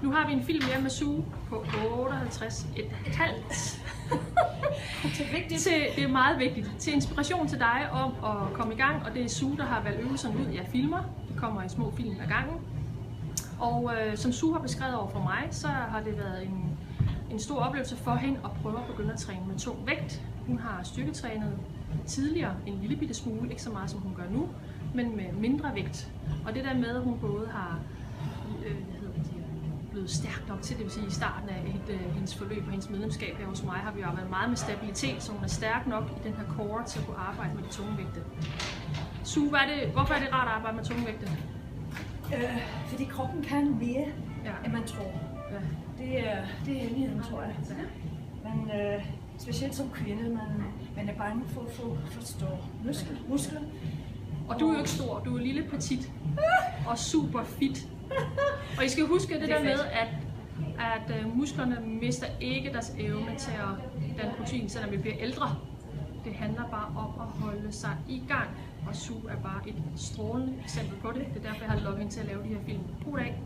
Nu har vi en film mere med Sue på 58,5. Det er meget vigtigt. Til inspiration til dig om at komme i gang, og det er Sue, der har valgt øvelserne ud. Jeg filmer. Det kommer i små film ad gangen. Og som Sue har beskrevet over for mig, så har det været en stor oplevelse for hende at prøve at begynde at træne med tung vægt. Hun har styrketrænet tidligere en lille bitte smule, ikke så meget som hun gør nu, men med mindre vægt. Og det der med, at hun både har blevet stærk nok til, det vil sige i starten af hendes forløb og hendes medlemskab her hos mig, har vi jo arbejdet meget med stabilitet, så hun er stærk nok i den her core til at kunne arbejde med de tunge vægte. Sue, hvorfor er det rart at arbejde med tunge vægte? Fordi kroppen kan mere, end man tror. Ja. Det er hemmeligheden, tror jeg. Men specielt som kvinde, man er bange for at få store muskler. Og du er jo ikke stor, du er lille petit og super fit. Og I skal huske det der med, at musklerne mister ikke deres evne til at danne protein, selvom vi bliver ældre. Det handler bare om at holde sig i gang. Og Sue er bare et strålende eksempel på det. Det er derfor, jeg har lukket hende til at lave de her film. God dag!